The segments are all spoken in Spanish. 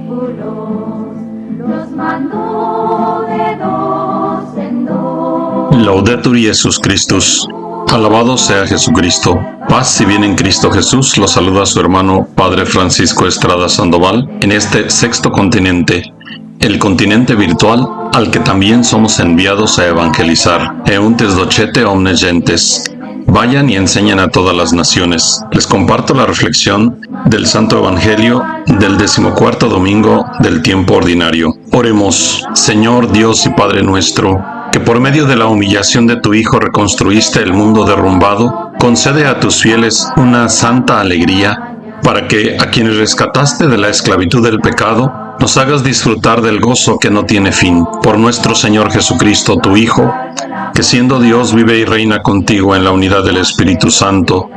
discípulos los mandó de dos en dos. Laudetur Jesus Christus. Alabado sea Jesucristo. Paz y bien en Cristo Jesús. Lo saluda su hermano Padre Francisco Estrada Sandoval en este sexto continente, el continente virtual al que también somos enviados a evangelizar. Euntes docete omnes gentes. Vayan y enseñen a todas las naciones. Les comparto la reflexión del Santo Evangelio del 14º domingo del tiempo ordinario. Oremos. Señor Dios y Padre nuestro, que por medio de la humillación de tu Hijo reconstruiste el mundo derrumbado, concede a tus fieles una santa alegría, para que a quienes rescataste de la esclavitud del pecado, nos hagas disfrutar del gozo que no tiene fin. Por nuestro Señor Jesucristo, tu Hijo, que siendo Dios vive y reina contigo en la unidad del Espíritu Santo,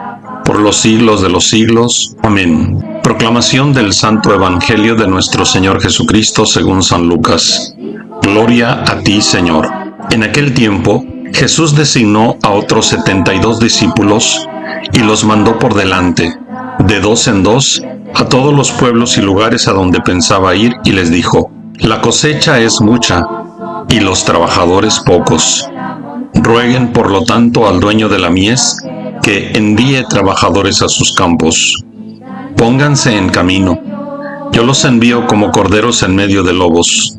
por los siglos de los siglos. Amén. Proclamación del Santo Evangelio de nuestro Señor Jesucristo según San Lucas. Gloria a ti, Señor. En aquel tiempo, Jesús designó a otros 72 discípulos y los mandó por delante, de dos en dos, a todos los pueblos y lugares a donde pensaba ir, y les dijo: La cosecha es mucha, y los trabajadores pocos. Rueguen, por lo tanto, al dueño de la mies, que envíe trabajadores a sus campos. Pónganse en camino. Yo los envío como corderos en medio de lobos.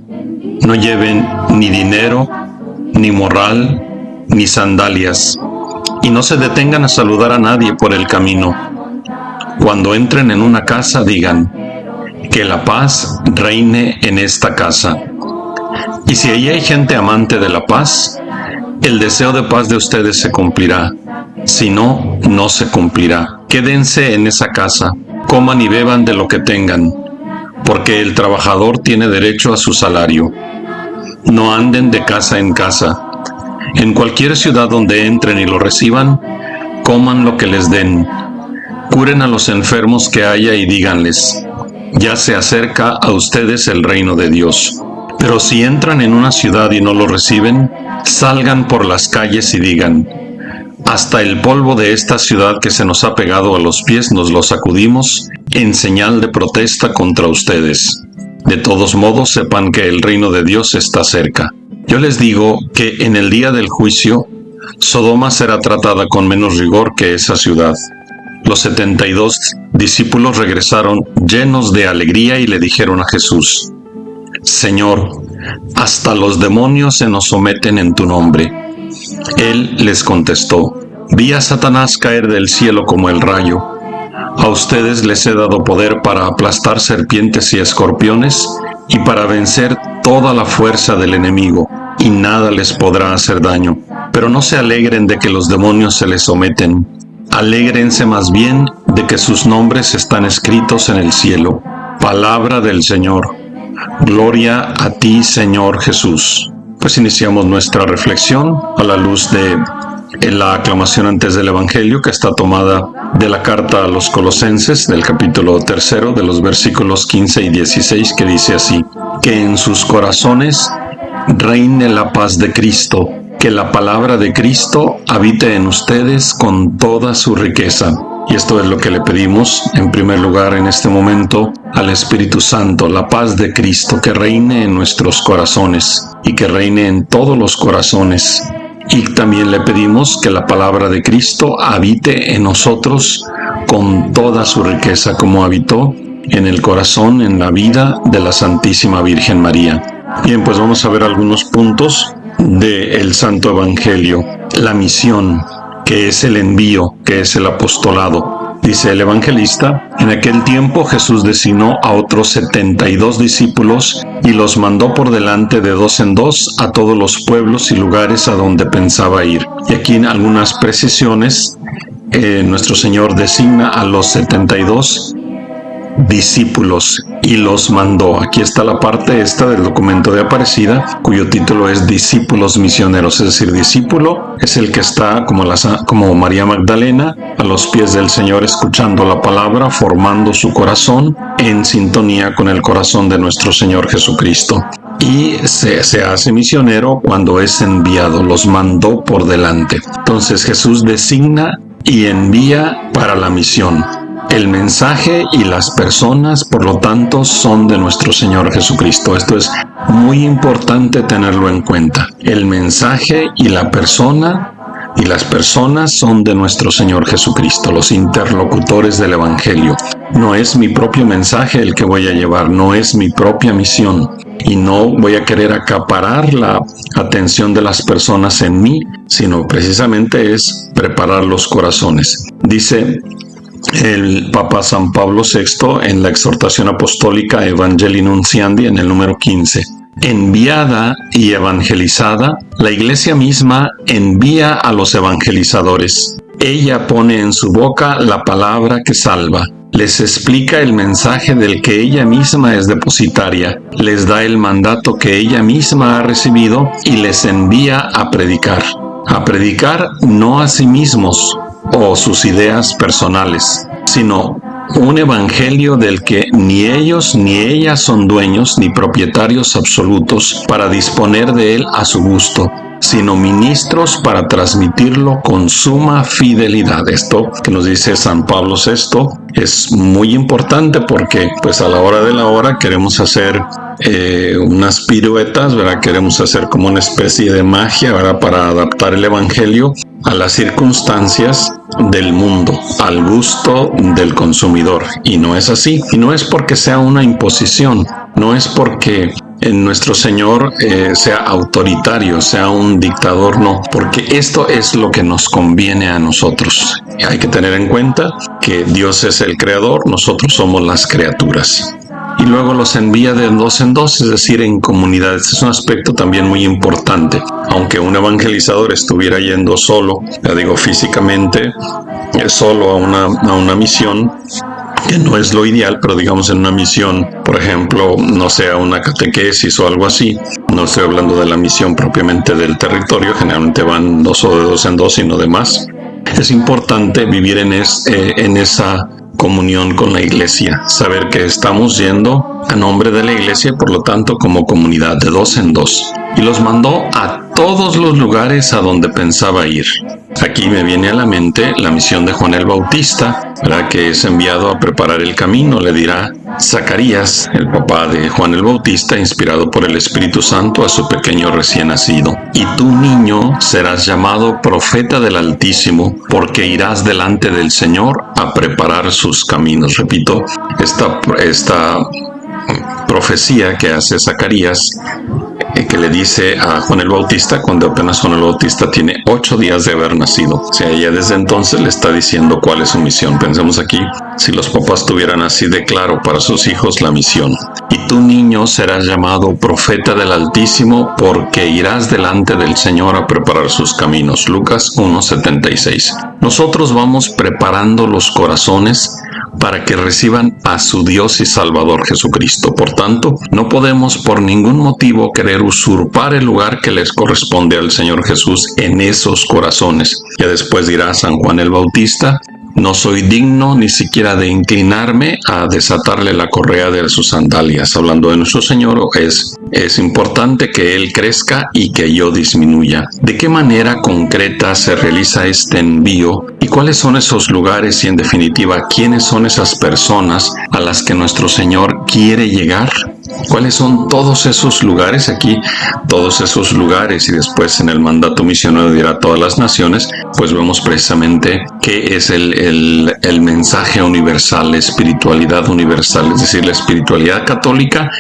No lleven ni dinero, ni morral, ni sandalias, y no se detengan a saludar a nadie por el camino. Cuando entren en una casa, digan: que la paz reine en esta casa. Y si allí hay gente amante de la paz, el deseo de paz de ustedes se cumplirá. Si no, no se cumplirá. Quédense en esa casa, coman y beban de lo que tengan, porque el trabajador tiene derecho a su salario. No anden de casa en casa. En cualquier ciudad donde entren y lo reciban, coman lo que les den. Curen a los enfermos que haya y díganles: ya se acerca a ustedes el reino de Dios. Pero si entran en una ciudad y no lo reciben, salgan por las calles y digan: hasta el polvo de esta ciudad que se nos ha pegado a los pies nos lo sacudimos en señal de protesta contra ustedes. De todos modos, sepan que el reino de Dios está cerca. Yo les digo que en el día del juicio, Sodoma será tratada con menos rigor que esa ciudad. Los 72 discípulos regresaron llenos de alegría y le dijeron a Jesús: Señor, hasta los demonios se nos someten en tu nombre. Él les contestó: vi a Satanás caer del cielo como el rayo. A ustedes les he dado poder para aplastar serpientes y escorpiones y para vencer toda la fuerza del enemigo, y nada les podrá hacer daño. Pero no se alegren de que los demonios se les someten. Alégrense más bien de que sus nombres están escritos en el cielo. Palabra del Señor. Gloria a ti, Señor Jesús. Pues iniciamos nuestra reflexión a la luz de la aclamación antes del Evangelio, que está tomada de la carta a los Colosenses, del capítulo 3, de los versículos 15 y 16, que dice así: que en sus corazones reine la paz de Cristo, que la palabra de Cristo habite en ustedes con toda su riqueza. Y esto es lo que le pedimos, en primer lugar, en este momento, al Espíritu Santo, la paz de Cristo, que reine en nuestros corazones y que reine en todos los corazones. Y también le pedimos que la palabra de Cristo habite en nosotros con toda su riqueza, como habitó en el corazón, en la vida de la Santísima Virgen María. Bien, pues vamos a ver algunos puntos del Santo Evangelio. La misión, que es el envío, que es el apostolado. Dice el evangelista: en aquel tiempo Jesús designó a otros 72 discípulos y los mandó por delante de dos en dos a todos los pueblos y lugares a donde pensaba ir. Y aquí en algunas precisiones, nuestro Señor designa a los 72 discípulos y los mandó. Aquí está la parte esta del documento de Aparecida, cuyo título es Discípulos Misioneros, es decir, discípulo es el que está como María Magdalena a los pies del Señor, escuchando la palabra, formando su corazón en sintonía con el corazón de nuestro Señor Jesucristo. Y se hace misionero cuando es enviado, los mandó por delante. Entonces Jesús designa y envía para la misión. El mensaje y las personas, por lo tanto, son de nuestro Señor Jesucristo. Esto es muy importante tenerlo en cuenta. El mensaje y la persona y las personas son de nuestro Señor Jesucristo, los interlocutores del Evangelio. No es mi propio mensaje el que voy a llevar, no es mi propia misión. Y no voy a querer acaparar la atención de las personas en mí, sino precisamente es preparar los corazones. Dice el Papa San Pablo VI en la exhortación apostólica Evangelii Nuntiandi en el número 15. Enviada y evangelizada, la Iglesia misma envía a los evangelizadores. Ella pone en su boca la palabra que salva. Les explica el mensaje del que ella misma es depositaria, les da el mandato que ella misma ha recibido y les envía a predicar. A predicar no a sí mismos o sus ideas personales, sino un evangelio del que ni ellos ni ellas son dueños ni propietarios absolutos para disponer de él a su gusto, sino ministros para transmitirlo con suma fidelidad. Esto que nos dice San Pablo VI es muy importante porque pues a la hora de la hora queremos hacer unas piruetas, ¿verdad? Queremos hacer como una especie de magia, ¿verdad? Para adaptar el evangelio a las circunstancias del mundo, al gusto del consumidor. Y no es así. Y no es porque sea una imposición, no es porque nuestro Señor sea autoritario, sea un dictador, no, porque esto es lo que nos conviene a nosotros. Hay que tener en cuenta que Dios es el creador, nosotros somos las criaturas. Y luego los envía de dos en dos, es decir, en comunidades. Es un aspecto también muy importante. Aunque un evangelizador estuviera yendo solo, ya digo físicamente, solo a una misión, que no es lo ideal, pero digamos en una misión, por ejemplo, no sea una catequesis o algo así, no estoy hablando de la misión propiamente del territorio, generalmente van dos o de dos en dos y no de más. Es importante vivir en esa comunión con la iglesia, saber que estamos yendo a nombre de la iglesia y por lo tanto como comunidad de dos en dos. Y los mandó a todos los lugares a donde pensaba ir. Aquí me viene a la mente la misión de Juan el Bautista, ¿verdad? Que es enviado a preparar el camino, le dirá Zacarías, el papá de Juan el Bautista, inspirado por el Espíritu Santo a su pequeño recién nacido. Y tú, niño, serás llamado profeta del Altísimo, porque irás delante del Señor a preparar sus caminos. Repito, esta profecía que hace Zacarías, que le dice a Juan el Bautista cuando apenas Juan el Bautista tiene 8 días de haber nacido. O sea, ella desde entonces le está diciendo cuál es su misión. Pensemos aquí, si los papás tuvieran así de claro para sus hijos la misión. Y tú, niño, serás llamado profeta del Altísimo, porque irás delante del Señor a preparar sus caminos. Lucas 1:76. Nosotros vamos preparando los corazones para que reciban a su Dios y Salvador Jesucristo. Por tanto, no podemos por ningún motivo querer usurpar el lugar que les corresponde al Señor Jesús en esos corazones. Ya después dirá San Juan el Bautista: no soy digno ni siquiera de inclinarme a desatarle la correa de sus sandalias. Hablando de nuestro Señor, es importante que Él crezca y que yo disminuya. ¿De qué manera concreta se realiza este envío? ¿Y cuáles son esos lugares? Y en definitiva, ¿quiénes son esas personas a las que nuestro Señor quiere llegar? ¿Cuáles son todos esos lugares? Aquí, todos esos lugares, y después en el mandato misionero dirá todas las naciones, pues vemos precisamente que es el mensaje universal, la espiritualidad universal, es decir, la espiritualidad católica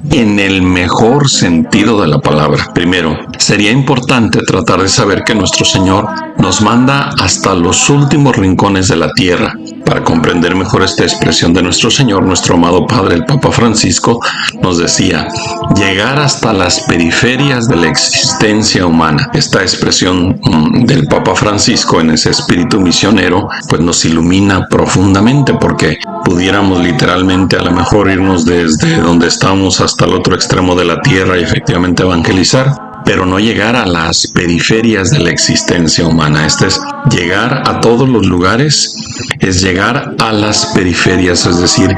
en el mejor sentido de la palabra. Primero, sería importante tratar de saber que nuestro Señor nos manda hasta los últimos rincones de la tierra. Para comprender mejor esta expresión de nuestro Señor, nuestro amado Padre, el Papa Francisco, nos decía: llegar hasta las periferias de la existencia humana. Esta expresión del Papa Francisco en ese espíritu misionero, pues nos ilumina profundamente, porque pudiéramos literalmente a lo mejor irnos desde donde estamos hasta el otro extremo de la tierra y efectivamente evangelizar, pero no llegar a las periferias de la existencia humana. Este es llegar a todos los lugares, es llegar a las periferias, es decir,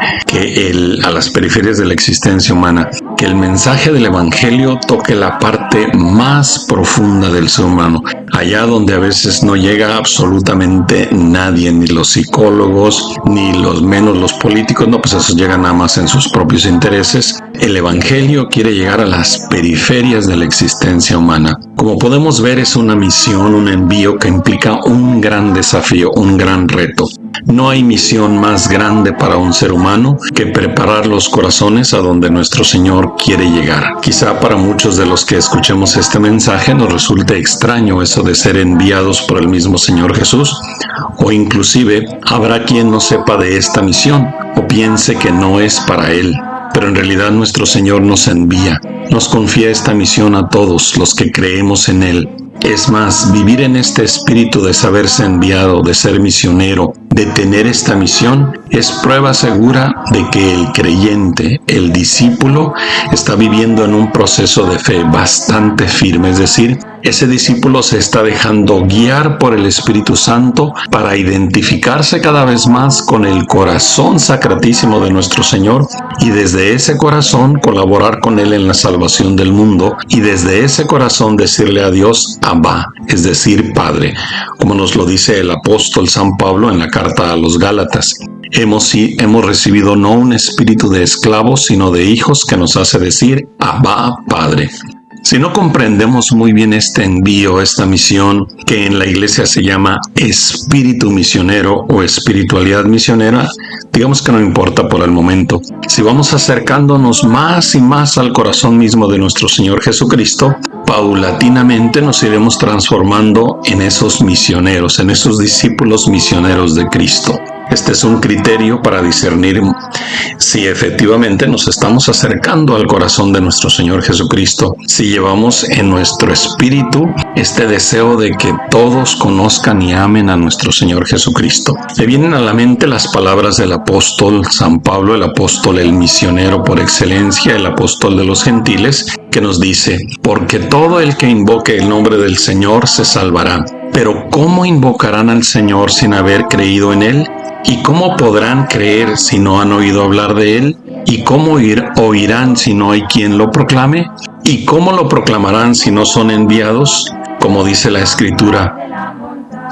a las periferias de la existencia humana, que el mensaje del Evangelio toque la parte más profunda del ser humano, allá donde a veces no llega absolutamente nadie, ni los psicólogos, ni los menos los políticos, no, pues esos llegan nada más en sus propios intereses. El Evangelio quiere llegar a las periferias de la existencia humana. Como podemos ver, es una misión, un envío que implica un gran desafío, un gran reto. No hay misión más grande para un ser humano que preparar los corazones a donde nuestro Señor quiere llegar. Quizá para muchos de los que escuchemos este mensaje nos resulte extraño eso de ser enviados por el mismo Señor Jesús, o inclusive habrá quien no sepa de esta misión o piense que no es para él. Pero en realidad nuestro Señor nos envía, nos confía esta misión a todos los que creemos en Él. Es más, vivir en este espíritu de saberse enviado, de ser misionero, de tener esta misión, es prueba segura de que el creyente, el discípulo, está viviendo en un proceso de fe bastante firme. Es decir, ese discípulo se está dejando guiar por el Espíritu Santo para identificarse cada vez más con el corazón sacratísimo de nuestro Señor y desde ese corazón colaborar con Él en la salvación del mundo y desde ese corazón decirle a Dios, Abba, es decir, Padre, como nos lo dice el apóstol San Pablo en la carta a los Gálatas. Hemos recibido no un espíritu de esclavos, sino de hijos que nos hace decir, Abba, Padre. Si no comprendemos muy bien este envío, esta misión, que en la iglesia se llama espíritu misionero o espiritualidad misionera, digamos que no importa por el momento. Si vamos acercándonos más y más al corazón mismo de nuestro Señor Jesucristo, paulatinamente nos iremos transformando en esos misioneros, en esos discípulos misioneros de Cristo. Este es un criterio para discernir si efectivamente nos estamos acercando al corazón de nuestro Señor Jesucristo, si llevamos en nuestro espíritu este deseo de que todos conozcan y amen a nuestro Señor Jesucristo. Le vienen a la mente las palabras del apóstol San Pablo, el apóstol, el misionero por excelencia, el apóstol de los gentiles, que nos dice, porque todo el que invoque el nombre del Señor se salvará. Pero ¿cómo invocarán al Señor sin haber creído en Él? ¿Y cómo podrán creer si no han oído hablar de Él? ¿Y cómo oirán si no hay quien lo proclame? ¿Y cómo lo proclamarán si no son enviados? Como dice la Escritura,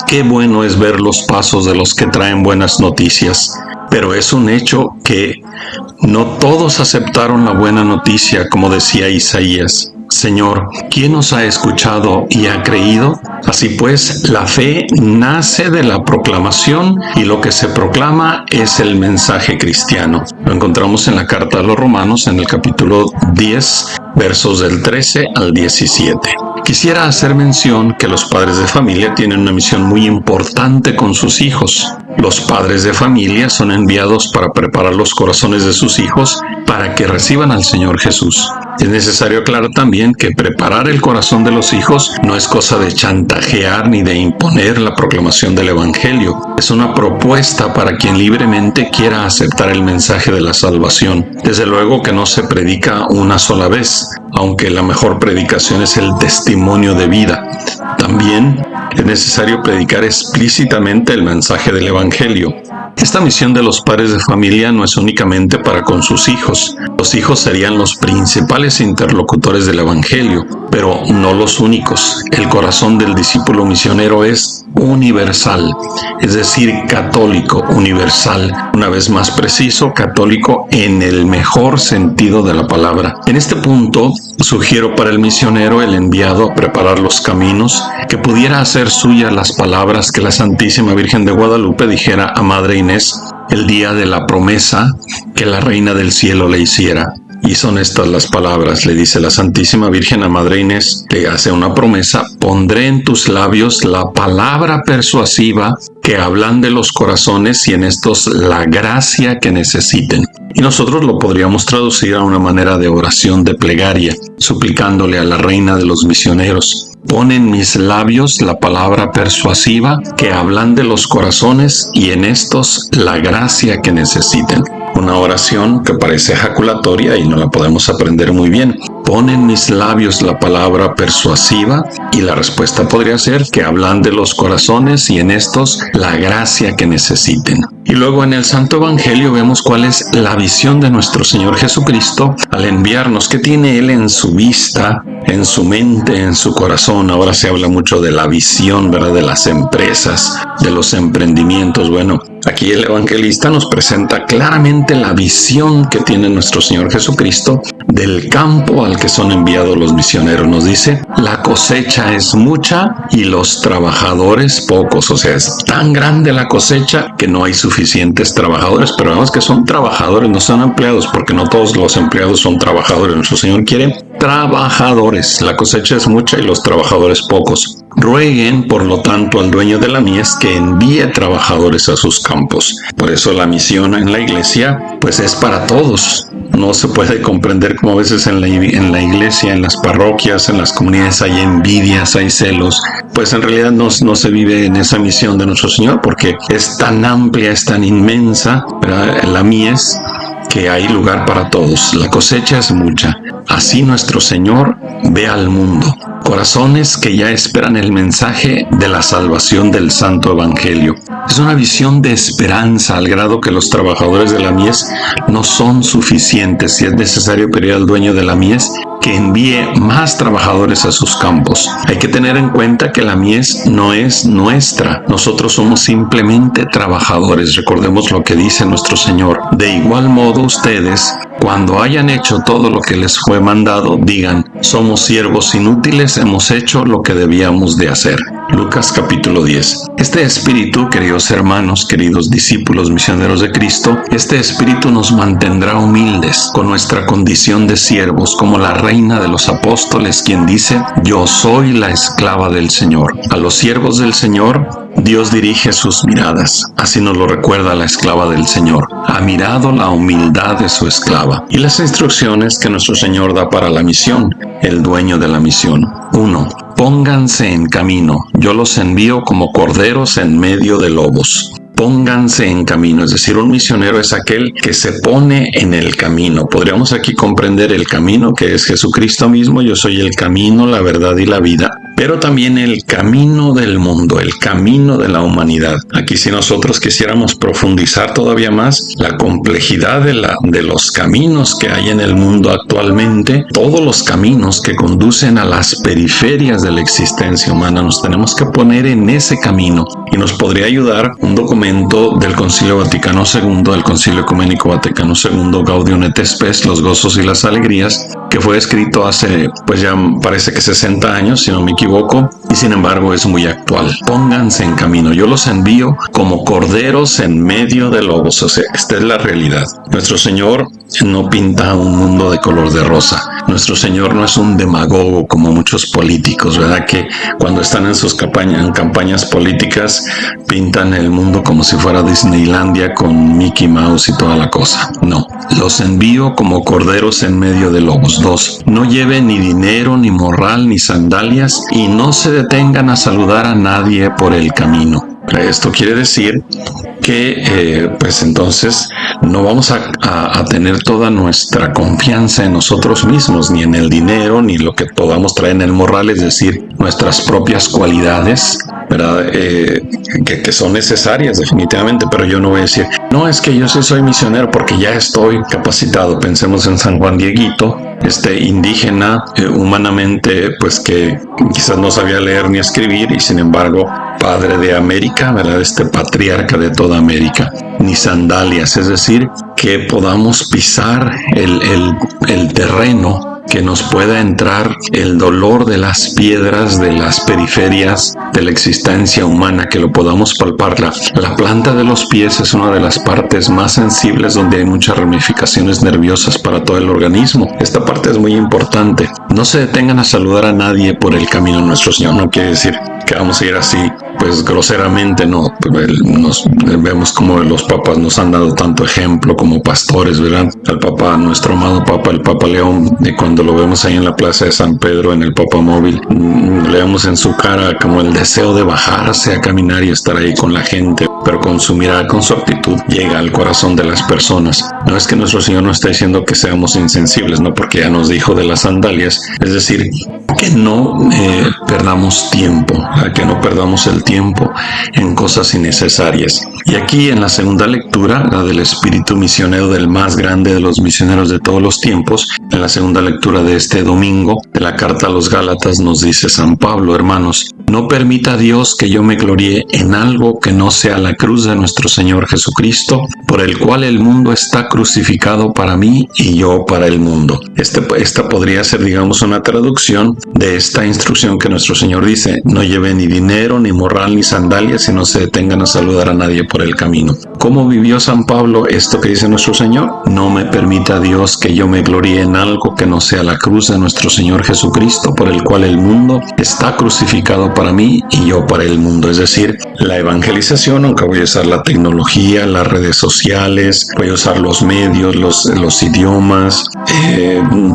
qué bueno es ver los pasos de los que traen buenas noticias. Pero es un hecho que no todos aceptaron la buena noticia, como decía Isaías. Señor, ¿quién nos ha escuchado y ha creído? Así pues, la fe nace de la proclamación y lo que se proclama es el mensaje cristiano. Lo encontramos en la carta a los Romanos en el capítulo 10, versos del 13 al 17. Quisiera hacer mención que los padres de familia tienen una misión muy importante con sus hijos. Los padres de familia son enviados para preparar los corazones de sus hijos para que reciban al Señor Jesús. Es necesario aclarar también que preparar el corazón de los hijos no es cosa de chantajear ni de imponer la proclamación del Evangelio. Es una propuesta para quien libremente quiera aceptar el mensaje de la salvación. Desde luego que no se predica una sola vez, aunque la mejor predicación es el testimonio de vida. También es necesario predicar explícitamente el mensaje del Evangelio. Esta misión de los padres de familia no es únicamente para con sus hijos. Los hijos serían los principales interlocutores del Evangelio, pero no los únicos. El corazón del discípulo misionero es universal, es decir, católico, universal. Una vez más preciso, católico en el mejor sentido de la palabra. En este punto, sugiero para el misionero, el enviado a preparar los caminos, que pudiera hacer suyas las palabras que la Santísima Virgen de Guadalupe dijera a Madre Inés el día de la promesa que la Reina del Cielo le hiciera. Y son estas las palabras, le dice la Santísima Virgen a Madre Inés, le hace una promesa: pondré en tus labios la palabra persuasiva que hablan de los corazones y en estos la gracia que necesiten. Y nosotros lo podríamos traducir a una manera de oración, de plegaria, suplicándole a la Reina de los misioneros: pon en mis labios la palabra persuasiva que hablan de los corazones y en estos la gracia que necesiten. Una oración que parece ejaculatoria y no la podemos aprender muy bien, Pon en mis labios la palabra persuasiva, y la respuesta podría ser que hablan de los corazones y en estos la gracia que necesiten. Y luego en el Santo Evangelio vemos cuál es la visión de nuestro Señor Jesucristo al enviarnos. ¿Qué tiene Él en su vista, en su mente, en su corazón? Ahora se habla mucho de la visión, ¿verdad? De las empresas, de los emprendimientos. Bueno, aquí el evangelista nos presenta claramente la visión que tiene nuestro Señor Jesucristo del campo al que son enviados los misioneros. Nos dice, la cosecha es mucha y los trabajadores pocos. O sea, es tan grande la cosecha que no hay suficientes trabajadores, pero vemos que son trabajadores, no son empleados, porque no todos los empleados son trabajadores. Nuestro Señor quiere trabajadores. La cosecha es mucha y los trabajadores pocos. Rueguen, por lo tanto, al dueño de la mies que envíe trabajadores a sus campos. Por eso la misión en la iglesia, pues es para todos. No se puede comprender como a veces en la iglesia, en las parroquias, en las comunidades hay envidias, hay celos. Pues en realidad no se vive en esa misión de nuestro Señor porque es tan amplia, es tan inmensa, ¿verdad? La mies, que hay lugar para todos. La cosecha es mucha. Así nuestro Señor ve al mundo. Corazones que ya esperan el mensaje de la salvación del Santo Evangelio. Es una visión de esperanza al grado que los trabajadores de la mies no son suficientes. Si es necesario pedir al dueño de la mies que envíe más trabajadores a sus campos. Hay que tener en cuenta que la mies no es nuestra. Nosotros somos simplemente trabajadores. Recordemos lo que dice nuestro Señor. De igual modo ustedes, cuando hayan hecho todo lo que les fue mandado, digan, somos siervos inútiles, hemos hecho lo que debíamos de hacer. Lucas capítulo 10. Este espíritu, queridos hermanos, queridos discípulos misioneros de Cristo, este espíritu nos mantendrá humildes con nuestra condición de siervos, como la reina de los apóstoles, quien dice, yo soy la esclava del Señor. A los siervos del Señor, Dios dirige sus miradas. Así nos lo recuerda la esclava del Señor. Ha mirado la humildad de su esclava. Y las instrucciones que nuestro Señor da para la misión, el dueño de la misión. 1. Pónganse en camino. Yo los envío como corderos en medio de lobos. Pónganse en camino, es decir, un misionero es aquel que se pone en el camino. Podríamos aquí comprender el camino que es Jesucristo mismo. Yo soy el camino, la verdad y la vida. Pero también el camino del mundo, el camino de la humanidad. Aquí si nosotros quisiéramos profundizar todavía más la complejidad de los caminos que hay en el mundo actualmente, todos los caminos que conducen a las periferias de la existencia humana, nos tenemos que poner en ese camino. Y nos podría ayudar un documento del Concilio Vaticano II, del Concilio Ecuménico Vaticano II, Gaudium et Spes, los gozos y las alegrías, que fue escrito hace, pues ya parece que 60 años, si no me equivoco, y sin embargo es muy actual. Pónganse en camino, yo los envío como corderos en medio de lobos. O sea, esta es la realidad. Nuestro Señor no pinta un mundo de color de rosa. Nuestro Señor no es un demagogo como muchos políticos, ¿verdad? Que cuando están en sus campañas políticas pintan el mundo como si fuera Disneylandia con Mickey Mouse y toda la cosa. No, los envío como corderos en medio de lobos. 2. No lleven ni dinero, ni morral, ni sandalias y no se detengan a saludar a nadie por el camino. Esto quiere decir que pues entonces no vamos a tener toda nuestra confianza en nosotros mismos, ni en el dinero, ni lo que podamos traer en el morral, es decir, nuestras propias cualidades, ¿verdad? Que son necesarias definitivamente, pero yo no voy a decir, no, es que yo sí soy misionero porque ya estoy capacitado. Pensemos en San Juan Dieguito, indígena, humanamente, pues que quizás no sabía leer ni escribir y sin embargo padre de América, ¿verdad? Patriarca de toda América. Ni sandalias, es decir, que podamos pisar el terreno, que nos pueda entrar el dolor de las piedras, de las periferias de la existencia humana, que lo podamos palpar. La planta de los pies es una de las partes más sensibles donde hay muchas ramificaciones nerviosas para todo el organismo. Esta parte es muy importante. No se detengan a saludar a nadie por el camino. Nuestro Señor no quiere decir que vamos a ir así, pues groseramente, no. Nos vemos como los papas nos han dado tanto ejemplo como pastores, ¿verdad? Al Papa, nuestro amado Papa, el Papa León, de cuando cuando lo vemos ahí en la plaza de San Pedro, en el Papamóvil, le vemos en su cara como el deseo de bajarse a caminar y estar ahí con la gente, pero con su mirada, con su actitud, llega al corazón de las personas. No es que nuestro Señor no está diciendo que seamos insensibles, no, porque ya nos dijo de las sandalias, es decir, que no perdamos tiempo, que no perdamos el tiempo en cosas innecesarias. Y aquí en la segunda lectura, la del espíritu misionero del más grande de los misioneros de todos los tiempos, en la segunda lectura de este domingo de la carta a los Gálatas nos dice San Pablo: hermanos, no permita Dios que yo me gloríe en algo que no sea la cruz de nuestro Señor Jesucristo, por el cual el mundo está crucificado para mí y yo para el mundo. Esta podría ser, digamos, una traducción de esta instrucción que nuestro Señor dice: no lleven ni dinero, ni morral, ni sandalias, y no se detengan a saludar a nadie por el camino. ¿Cómo vivió San Pablo esto que dice nuestro Señor? No me permita Dios que yo me gloríe en algo que no sea la cruz de nuestro Señor Jesucristo, por el cual el mundo está crucificado para mí y yo para el mundo. Es decir, la evangelización, aunque voy a usar la tecnología, las redes sociales, voy a usar los medios, los idiomas,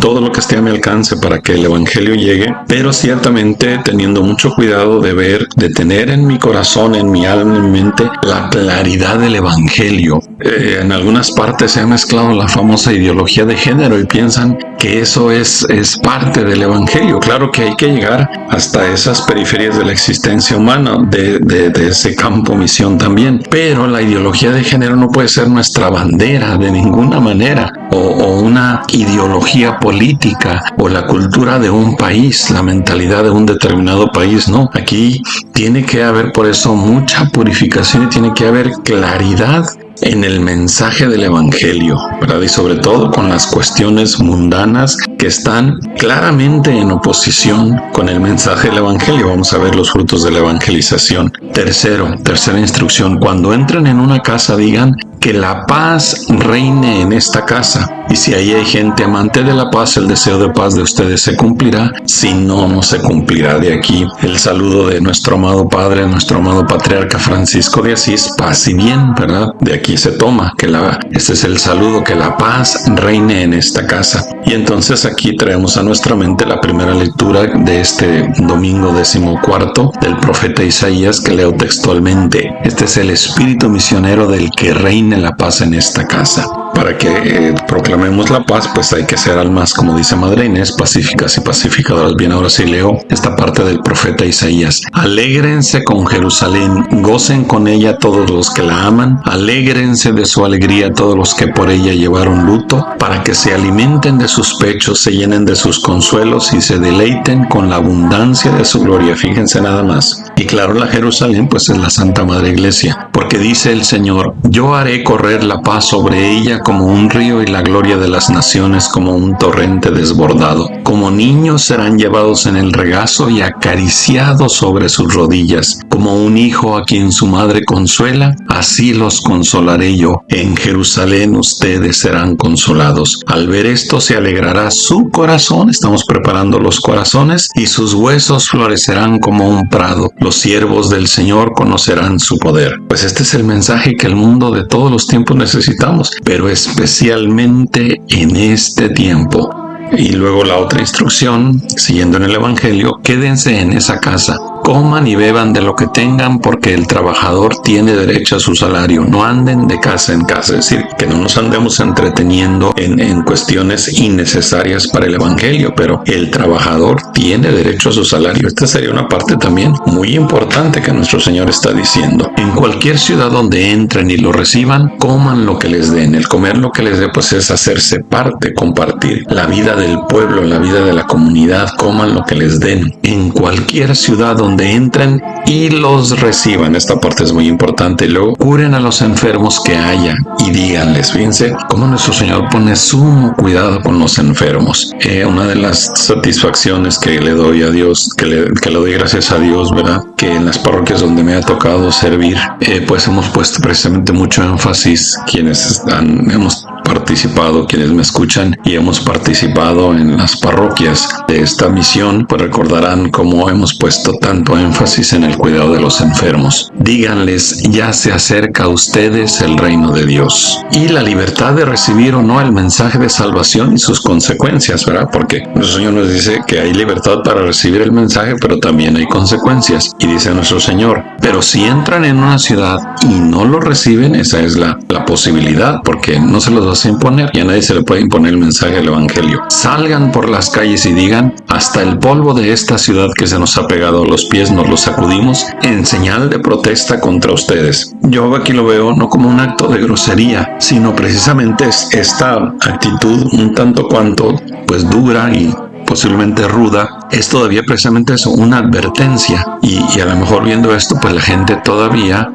todo lo que esté a mi alcance para que el evangelio llegue, pero ciertamente teniendo mucho cuidado de tener en mi corazón, en mi alma, en mi mente, la claridad del evangelio. En algunas partes se ha mezclado la famosa ideología de género y piensan que eso es parte del evangelio. Claro que hay que llegar hasta esas periferias de la existencia humana, de ese campo misión también, pero la ideología de género no puede ser nuestra bandera de ninguna manera, o una ideología política, o la cultura de un país, la mentalidad de un determinado país. No, aquí tiene que haber por eso mucha purificación y tiene que haber claridad en el mensaje del evangelio, ¿verdad? Y sobre todo con las cuestiones mundanas que están claramente en oposición con el mensaje del evangelio. Vamos a ver los frutos de la evangelización. Tercera instrucción: cuando entren en una casa, digan que la paz reine en esta casa. Y si ahí hay gente amante de la paz, el deseo de paz de ustedes se cumplirá. Si no, no se cumplirá. De aquí el saludo de nuestro amado Padre, nuestro amado Patriarca Francisco de Asís: paz y bien, ¿verdad? De aquí se toma que este es el saludo, que la paz reine en esta casa. Y entonces aquí traemos a nuestra mente la primera lectura de este domingo 14 del profeta Isaías, que leo textualmente: este es el espíritu misionero del que reine la paz en esta casa. Para que proclamemos la paz, pues hay que ser almas, como dice Madre Inés, pacíficas y pacificadoras. Bien, ahora sí leo esta parte del profeta Isaías: alégrense con Jerusalén, gocen con ella todos los que la aman, alégrense de su alegría todos los que por ella llevaron luto, para que se alimenten de sus pechos, se llenen de sus consuelos y se deleiten con la abundancia de su gloria. Fíjense nada más. Y claro, la Jerusalén pues es la Santa Madre Iglesia, porque dice el Señor: yo haré correr la paz sobre ella como un río, y la gloria de las naciones como un torrente desbordado. Como niños serán llevados en el regazo y acariciados sobre sus rodillas. Como un hijo a quien su madre consuela, así los consolaré yo. En Jerusalén ustedes serán consolados. Al ver esto se alegrará su corazón. Estamos preparando los corazones, y sus huesos florecerán como un prado. Los siervos del Señor conocerán su poder. Pues este es el mensaje que el mundo de todos los tiempos necesitamos, pero especialmente en este tiempo. Y luego la otra instrucción, siguiendo en el evangelio: quédense en esa casa, coman y beban de lo que tengan, porque el trabajador tiene derecho a su salario. No anden de casa en casa, es decir, que no nos andemos entreteniendo en cuestiones innecesarias para el evangelio, pero el trabajador tiene derecho a su salario. Esta sería una parte también muy importante que nuestro Señor está diciendo. En cualquier ciudad donde entren y lo reciban, coman lo que les den. El comer lo que les dé pues es hacerse parte, compartir la vida del pueblo, la vida de la comunidad. Coman lo que les den. En cualquier ciudad donde entren y los reciban. Esta parte es muy importante. Luego, curen a los enfermos que haya y díganles. Fíjense cómo nuestro Señor pone sumo cuidado con los enfermos. Una de las satisfacciones que le doy a Dios, que le doy gracias a Dios, ¿verdad? Que en las parroquias donde me ha tocado servir, pues hemos puesto precisamente mucho énfasis, quienes hemos participado, quienes me escuchan y hemos participado en las parroquias de esta misión, pues recordarán cómo hemos puesto tanto énfasis en el cuidado de los enfermos. Díganles, ya se acerca a ustedes el reino de Dios. Y la libertad de recibir o no el mensaje de salvación y sus consecuencias, ¿verdad? Porque el Señor nos dice que hay libertad para recibir el mensaje, pero también hay consecuencias. Y dice nuestro Señor, pero si entran en una ciudad y no lo reciben, esa es la posibilidad, porque no se los vas a imponer, y a nadie se le puede imponer el mensaje del Evangelio. Salgan por las calles y digan, hasta el polvo de esta ciudad que se nos ha pegado a los pies nos lo sacudimos en señal de protesta contra ustedes. Yo aquí lo veo no como un acto de grosería, sino precisamente es esta actitud un tanto cuanto pues dura y posiblemente ruda, es todavía precisamente eso, una advertencia, y a lo mejor viendo esto pues la gente todavía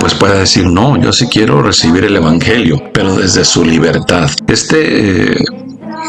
pues puede decir, no, yo sí quiero recibir el Evangelio, pero desde su libertad.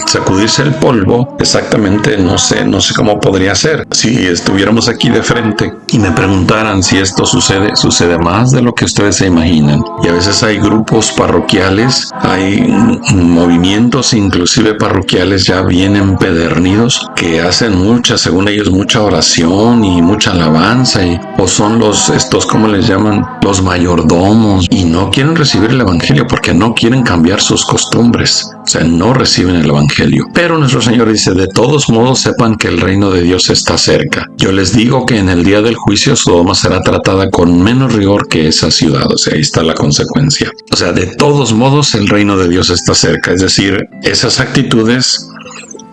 Sacudirse el polvo, exactamente no sé cómo podría ser. Si estuviéramos aquí de frente y me preguntaran si esto sucede más de lo que ustedes se imaginan. Y a veces hay grupos parroquiales, hay movimientos inclusive parroquiales ya bien empedernidos que hacen según ellos, mucha oración y mucha alabanza, o son estos, ¿cómo les llaman? Los mayordomos, y no quieren recibir el Evangelio porque no quieren cambiar sus costumbres. O sea, no reciben el Evangelio. Pero nuestro Señor dice, de todos modos sepan que el reino de Dios está cerca. Yo les digo que en el día del juicio Sodoma será tratada con menos rigor que esa ciudad. O sea, ahí está la consecuencia. O sea, de todos modos el reino de Dios está cerca. Es decir, esas actitudes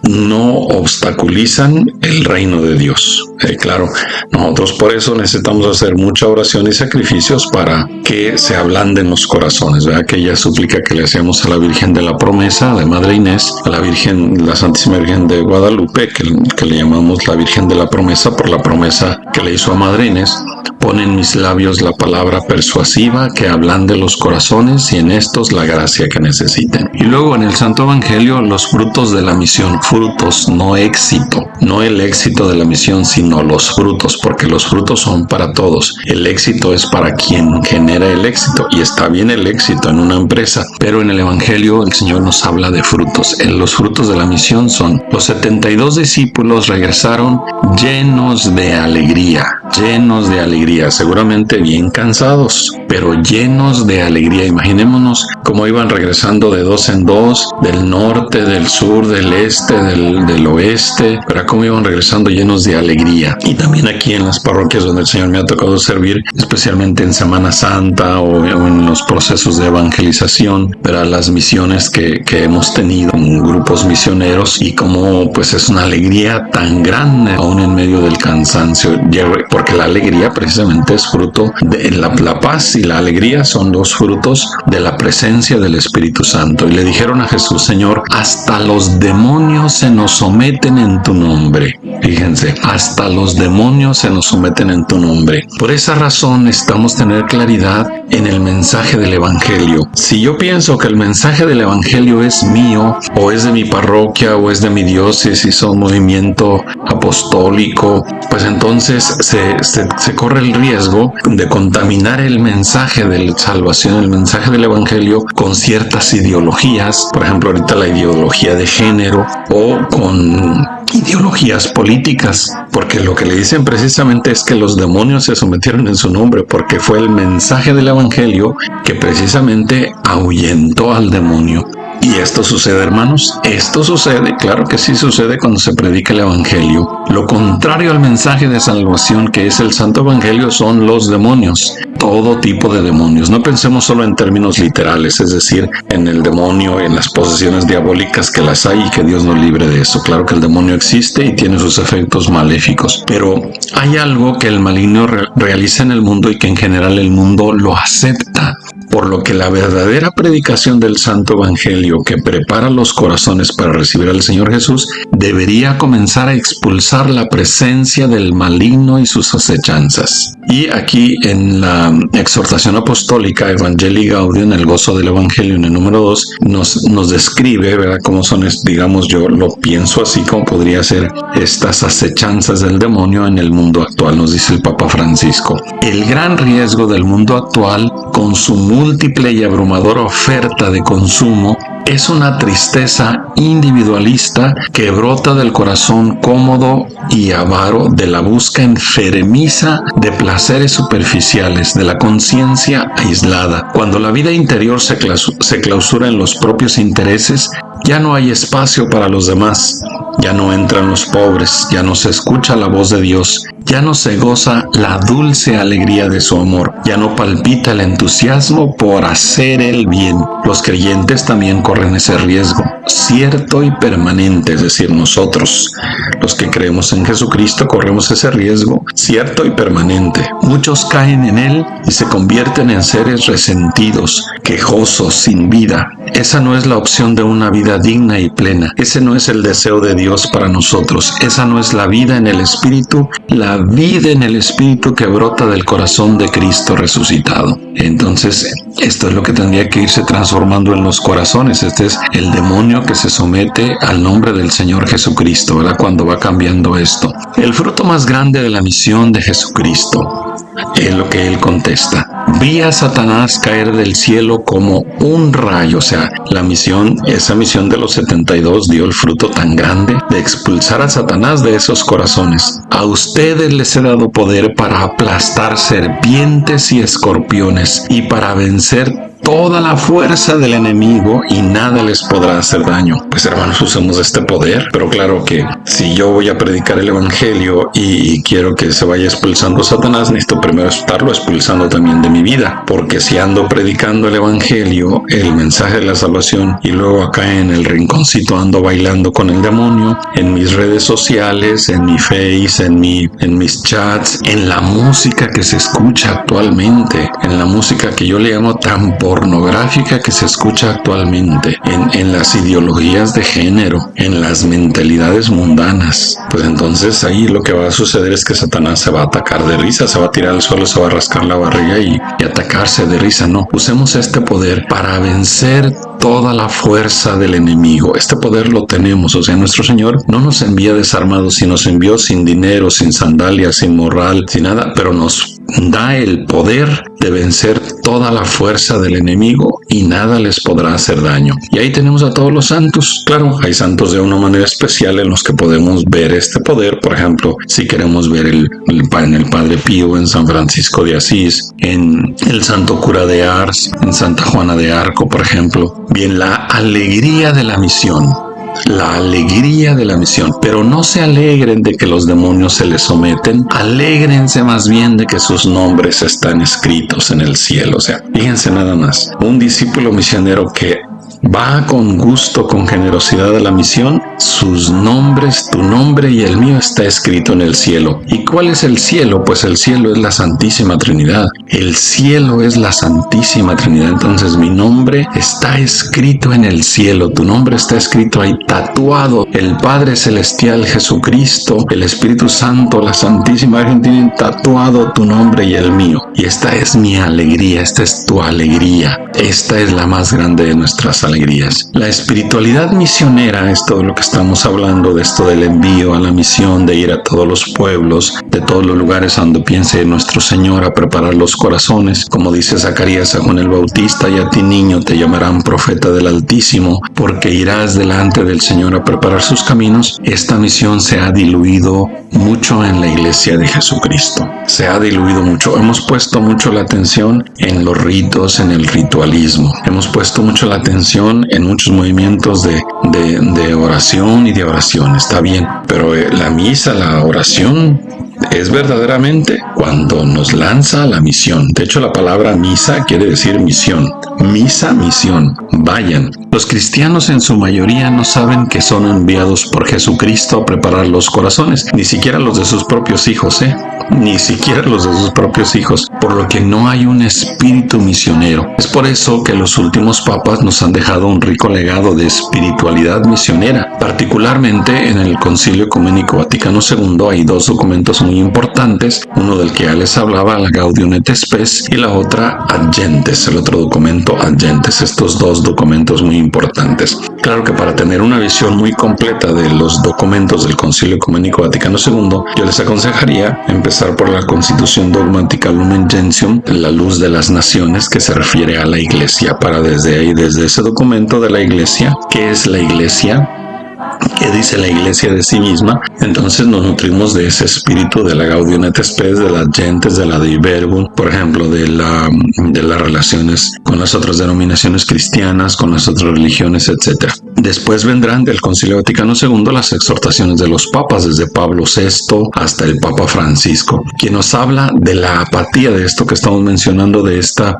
no obstaculizan el reino de Dios. Claro, nosotros por eso necesitamos hacer mucha oración y sacrificios para que se ablanden los corazones, ¿verdad? Aquella súplica que le hacemos a la Virgen de la Promesa, de Madre Inés, a la Santísima Virgen de Guadalupe, que le llamamos la Virgen de la Promesa por la promesa que le hizo a Madre Inés. Pon en mis labios la palabra persuasiva que ablande los corazones, y en estos la gracia que necesiten. Y luego en el Santo Evangelio, los frutos de la misión. Frutos, no éxito. No el éxito de la misión, sino los frutos, porque los frutos son para todos. El éxito es para quien genera el éxito, y está bien el éxito en una empresa, pero en el Evangelio el Señor nos habla de frutos. Los frutos de la misión son: los 72 discípulos regresaron llenos de alegría, seguramente bien cansados, pero llenos de alegría. Imaginémonos cómo iban regresando de dos en dos, del norte, del sur, del este, del oeste, pero cómo iban regresando llenos de alegría. Y también aquí en las parroquias donde el Señor me ha tocado servir, especialmente en Semana Santa o en los procesos de evangelización, para las misiones que hemos tenido en grupos misioneros, y cómo pues es una alegría tan grande aún en medio del cansancio, porque la alegría precisamente es fruto de la paz, y la alegría son los frutos de la presencia del Espíritu Santo. Y le dijeron a Jesús: Señor, hasta los demonios se nos someten en tu nombre. Fíjense, hasta los demonios se nos someten en tu nombre. Por esa razón necesitamos tener claridad en el mensaje del Evangelio. Si yo pienso que el mensaje del Evangelio es mío, o es de mi parroquia, o es de mi diócesis, o un movimiento apostólico, pues entonces se corre el riesgo de contaminar el mensaje de salvación, el mensaje del Evangelio, con ciertas ideologías. Por ejemplo, ahorita la ideología de género, o con ideologías políticas, porque lo que le dicen precisamente es que los demonios se sometieron en su nombre, porque fue el mensaje del Evangelio que precisamente ahuyentó al demonio. ¿Y esto sucede, hermanos? Esto sucede, claro que sí sucede cuando se predica el Evangelio. Lo contrario al mensaje de salvación, que es el Santo Evangelio, son los demonios. Todo tipo de demonios. No pensemos solo en términos literales, es decir, en el demonio, en las posesiones diabólicas, que las hay y que Dios nos libre de eso. Claro que el demonio existe y tiene sus efectos maléficos, pero hay algo que el maligno realiza en el mundo y que en general el mundo lo acepta. Por lo que la verdadera predicación del Santo Evangelio, que prepara los corazones para recibir al Señor Jesús, debería comenzar a expulsar la presencia del maligno y sus acechanzas. Y aquí en la exhortación apostólica Evangelii Gaudium, el gozo del Evangelio, en el número 2, nos describe, ¿verdad?, cómo son, digamos, yo lo pienso así, como podría ser estas acechanzas del demonio en el mundo actual. Nos dice el Papa Francisco: el gran riesgo del mundo actual, con su múltiple y abrumadora oferta de consumo, es una tristeza individualista que brota del corazón cómodo y avaro, de la búsqueda enfermiza de placeres superficiales, de la conciencia aislada. Cuando la vida interior se clausura en los propios intereses, ya no hay espacio para los demás, ya no entran los pobres, ya no se escucha la voz de Dios, ya no se goza la dulce alegría de su amor, ya no palpita el entusiasmo por hacer el bien. Los creyentes también corren ese riesgo, cierto y permanente, es decir, nosotros, los que creemos en Jesucristo, corremos ese riesgo, cierto y permanente. Muchos caen en él y se convierten en seres resentidos, quejosos, sin vida. Esa no es la opción de una vida digna y plena. Ese no es el deseo de Dios para nosotros. Esa no es la vida en el Espíritu, la vida en el Espíritu que brota del corazón de Cristo resucitado. Entonces, esto es lo que tendría que irse transformando en los corazones. Este es el demonio que se somete al nombre del Señor Jesucristo, ¿verdad? Cuando va cambiando esto. El fruto más grande de la misión de Jesucristo es lo que él contesta. Vi a Satanás caer del cielo como un rayo. O sea, esa misión de los 72 dio el fruto tan grande de expulsar a Satanás de esos corazones. A ustedes les he dado poder para aplastar serpientes y escorpiones y para vencer toda la fuerza del enemigo y nada les podrá hacer daño. Pues hermanos, usemos este poder, pero claro que si yo voy a predicar el evangelio y quiero que se vaya expulsando Satanás, necesito primero estarlo expulsando también de mi vida, porque si ando predicando el evangelio, el mensaje de la salvación, y luego acá en el rinconcito ando bailando con el demonio, en mis redes sociales, en mi Face, en mis chats, en la música que se escucha actualmente, en la música que yo le llamo tan pornográfica que se escucha actualmente, en las ideologías de género, en las mentalidades mundanas, pues entonces ahí lo que va a suceder es que Satanás se va a atacar de risa, se va a tirar al suelo, se va a rascar la barriga y atacarse de risa. No, usemos este poder para vencer toda la fuerza del enemigo. Este poder lo tenemos, o sea, nuestro Señor no nos envía desarmados, sino nos envió sin dinero, sin sandalias, sin morral, sin nada, pero nos da el poder de vencer toda la fuerza del enemigo y nada les podrá hacer daño. Y ahí tenemos a todos los santos. Claro, hay santos de una manera especial en los que podemos ver este poder. Por ejemplo, si queremos ver en el Padre Pío, en San Francisco de Asís, en el Santo Cura de Ars, en Santa Juana de Arco, por ejemplo. Bien, la alegría de la misión. La alegría de la misión, pero no se alegren de que los demonios se les someten, alégrense más bien de que sus nombres están escritos en el cielo. O sea, fíjense nada más, un discípulo misionero que va con gusto, con generosidad a la misión, sus nombres, tu nombre y el mío está escrito en el cielo. ¿Y cuál es el cielo? Pues el cielo es la Santísima Trinidad. El cielo es la Santísima Trinidad. Entonces mi nombre está escrito en el cielo. Tu nombre está escrito ahí, tatuado. El Padre Celestial, Jesucristo, el Espíritu Santo, la Santísima Virgen tienen tatuado tu nombre y el mío. Y esta es mi alegría, esta es tu alegría. Esta es la más grande de nuestras alegrías. La espiritualidad misionera es todo lo que estamos hablando, de esto del envío a la misión, de ir a todos los pueblos, de todos los lugares donde piense nuestro Señor a preparar los corazones. Como dice Zacarías a Juan el Bautista, y a ti niño te llamarán profeta del Altísimo, porque irás delante del Señor a preparar sus caminos. Esta misión se ha diluido mucho en la iglesia de Jesucristo. Se ha diluido mucho. Hemos puesto mucho la atención en los ritos, en el ritualismo. Hemos puesto mucho la atención en muchos movimientos de oración y de oración. Está bien, pero la misa, la oración, es verdaderamente cuando nos lanza a la misión. De hecho, la palabra misa quiere decir misión. Misa, misión. Vayan. Los cristianos en su mayoría no saben que son enviados por Jesucristo a preparar los corazones, ni siquiera los de sus propios hijos, ni siquiera los de sus propios hijos, por lo que no hay un espíritu misionero. Es por eso que los últimos papas nos han dejado un rico legado de espiritualidad misionera. Particularmente en el Concilio Ecuménico Vaticano II hay dos documentos muy importantes, uno del que ya les hablaba, la Gaudium et Spes, y la otra Ad Gentes, el otro documento Ad Gentes, estos dos documentos muy importantes. Claro que para tener una visión muy completa de los documentos del Concilio Ecuménico Vaticano II, yo les aconsejaría empezar por la Constitución Dogmática Lumen Gentium, la luz de las naciones, que se refiere a la Iglesia, para desde ahí, desde ese documento de la Iglesia, ¿qué es la Iglesia? ¿Qué dice la Iglesia de sí misma? Entonces nos nutrimos de ese espíritu de la Gaudium et Spes, de las Gentes, de la Dei Verbum, por ejemplo, de las relaciones con las otras denominaciones cristianas, con las otras religiones, etc. Después vendrán del Concilio Vaticano II las exhortaciones de los papas, desde Pablo VI hasta el Papa Francisco, quien nos habla de la apatía, de esto que estamos mencionando, de esta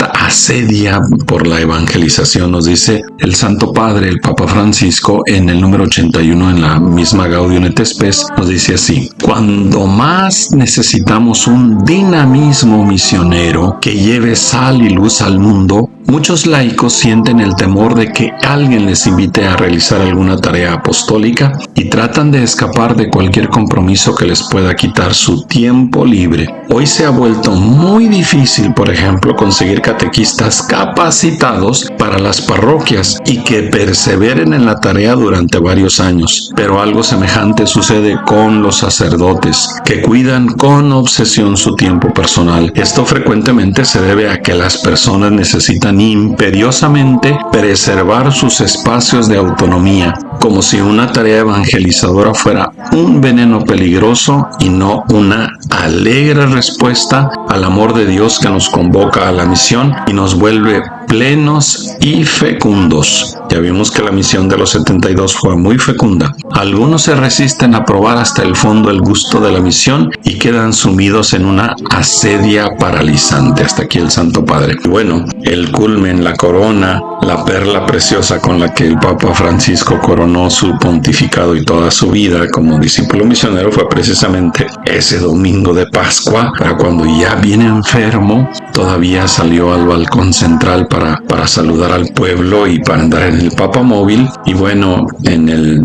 asedia por la evangelización. Nos dice el Santo Padre, el Papa Francisco, en el número 81 en la misma Gaudium et Spes, nos dice así: cuando más necesitamos un dinamismo misionero que lleve sal y luz al mundo, muchos laicos sienten el temor de que alguien les invite a realizar alguna tarea apostólica y tratan de escapar de cualquier compromiso que les pueda quitar su tiempo libre. Hoy se ha vuelto muy difícil, por ejemplo, conseguir catequistas capacitados para las parroquias y que perseveren en la tarea durante varios años. Pero algo semejante sucede con los sacerdotes, que cuidan con obsesión su tiempo personal. Esto frecuentemente se debe a que las personas necesitan imperiosamente preservar sus espacios de autonomía, como si una tarea evangelizadora fuera un veneno peligroso y no una alegre respuesta al amor de Dios que nos convoca a la misión y nos vuelve plenos y fecundos. Ya vimos que la misión de los 72 fue muy fecunda. Algunos se resisten a probar hasta el fondo el gusto de la misión y quedan sumidos en una asedia paralizante. Hasta aquí el Santo Padre. Bueno, el culmen, la corona, la perla preciosa con la que el Papa Francisco coronó su pontificado y toda su vida como discípulo misionero fue precisamente ese domingo de Pascua, para cuando ya bien enfermo, todavía salió al balcón central para saludar al pueblo y para andar en el papamóvil. Y bueno, en el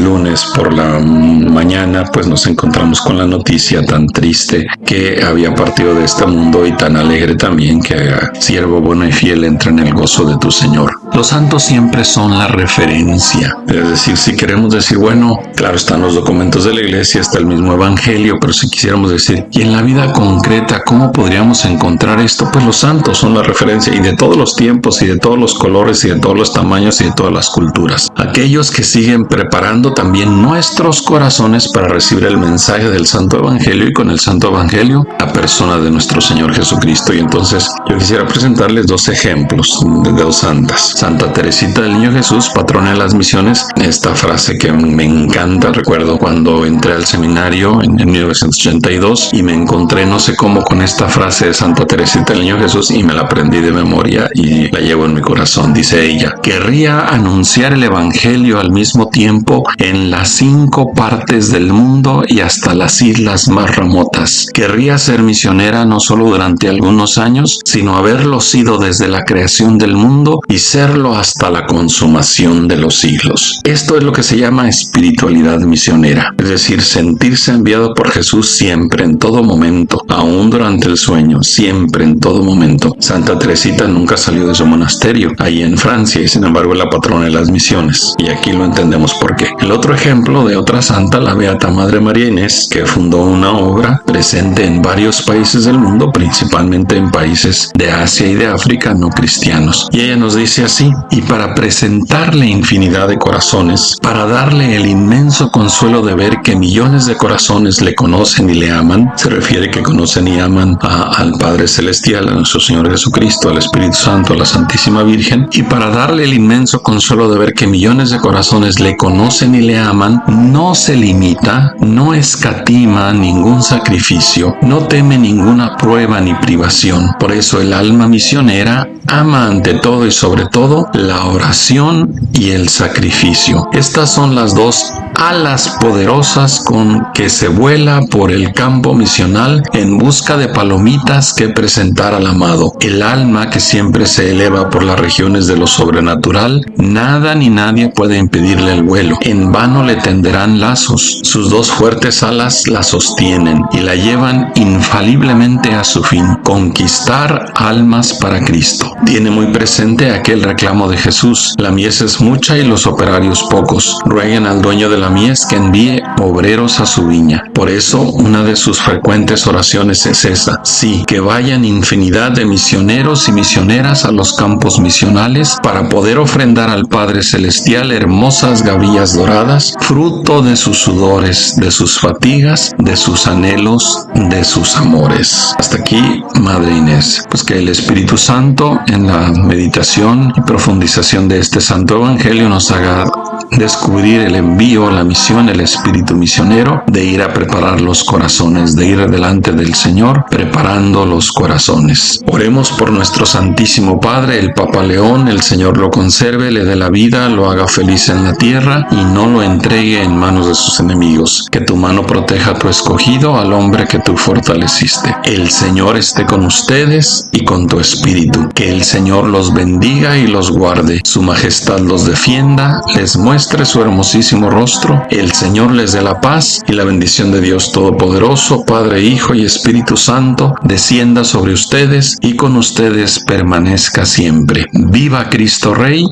lunes por la mañana pues nos encontramos con la noticia tan triste que había partido de este mundo, y tan alegre también, que haga siervo bueno y fiel entra en el gozo de tu Señor. Los santos siempre son la referencia, es decir, si queremos decir, bueno, claro, están los documentos de la Iglesia, está el mismo Evangelio, pero si quisiéramos decir, y en la vida concreta, ¿cómo podríamos encontrar esto? Pues los santos son la referencia, y de todos los tiempos, y de todos los colores, y de todos los tamaños, y de todas las culturas. Aquellos que siguen preparando también nuestros corazones para recibir el mensaje del Santo Evangelio, y con el Santo Evangelio, la persona de nuestro Señor Jesucristo. Y entonces yo quisiera presentarles dos ejemplos de dos santas. Santa Teresita del Niño Jesús, patrona de las misiones. Esta frase que me encanta, recuerdo cuando entré al seminario en 1982 y me encontré no sé cómo con esta frase de Santa Teresita del Niño Jesús, y me la aprendí de memoria y la llevo en mi corazón. Dice ella: querría anunciar el Evangelio al mismo tiempo en las 5 partes del mundo y hasta las islas más remotas. Querría ser misionera no solo durante algunos años, sino haberlo sido desde la creación del mundo y serlo hasta la consumación de los siglos. Esto es lo que se llama espiritualidad misionera, es decir, sentirse enviado por Jesús siempre, en todo momento, aún durante el sueño, siempre, en todo momento. Santa Teresita nunca salió de su monasterio, ahí en Francia, y sin embargo es la patrona de las misiones, y aquí lo entendemos por qué. El otro ejemplo de otra santa, la Beata Madre María Inés, que fundó una obra presente en varios países del mundo, principalmente en países de Asia y de África no cristianos. Y ella nos dice así: y para presentarle infinidad de corazones, para darle el inmenso consuelo de ver que millones de corazones le conocen y le aman, se refiere que conocen y aman al Padre Celestial, a nuestro Señor Jesucristo, al Espíritu Santo, a la Santísima Virgen, y para darle el inmenso consuelo de ver que millones de corazones le conocen y le aman, no se limita, no escatima ningún sacrificio, no teme ninguna prueba ni privación. Por eso el alma misionera ama ante todo y sobre todo la oración y el sacrificio. Estas son las dos alas poderosas con que se vuela por el campo misional en busca de palomitas que presentar al amado. El alma que siempre se eleva por las regiones de lo sobrenatural, nada ni nadie puede impedirle el vuelo. En vano le tenderán lazos, sus dos fuertes alas la sostienen y la llevan infaliblemente a su fin, conquistar almas para Cristo. Tiene muy presente aquel reclamo de Jesús: la mies es mucha y los operarios pocos. Rueguen al dueño de la mies que envíe obreros a su viña. Por eso, una de sus frecuentes oraciones es esa: sí, que vayan infinidad de misioneros y misioneras a los campos misionales para poder ofrendar al Padre Celestial hermosas gavillas doradas, fruto de sus sudores, de sus fatigas, de sus anhelos, de sus amores. Hasta aquí, Madre Inés. Pues que el Espíritu Santo, en la meditación y profundización de este Santo Evangelio, nos haga descubrir el envío, la misión, el espíritu misionero de ir a preparar los corazones, de ir delante del Señor preparando los corazones. Oremos por nuestro Santísimo Padre, el Papa León. El Señor lo conserve, le dé la vida, lo haga feliz en la tierra y no lo entregue en manos de sus enemigos. Que tu mano proteja a tu escogido, al hombre que tú fortaleciste. El Señor esté con ustedes y con tu espíritu. Que el Señor los bendiga y los guarde. Su majestad los defienda, les muestre su hermosísimo rostro. El Señor les dé la paz y la bendición de Dios Todopoderoso, Padre, Hijo y Espíritu Santo, descienda sobre ustedes y con ustedes permanezca siempre. Viva Cristo Rey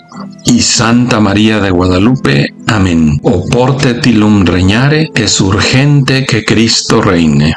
y Santa María de Guadalupe. Amén. Oportet illum regnare, es urgente que Cristo reine.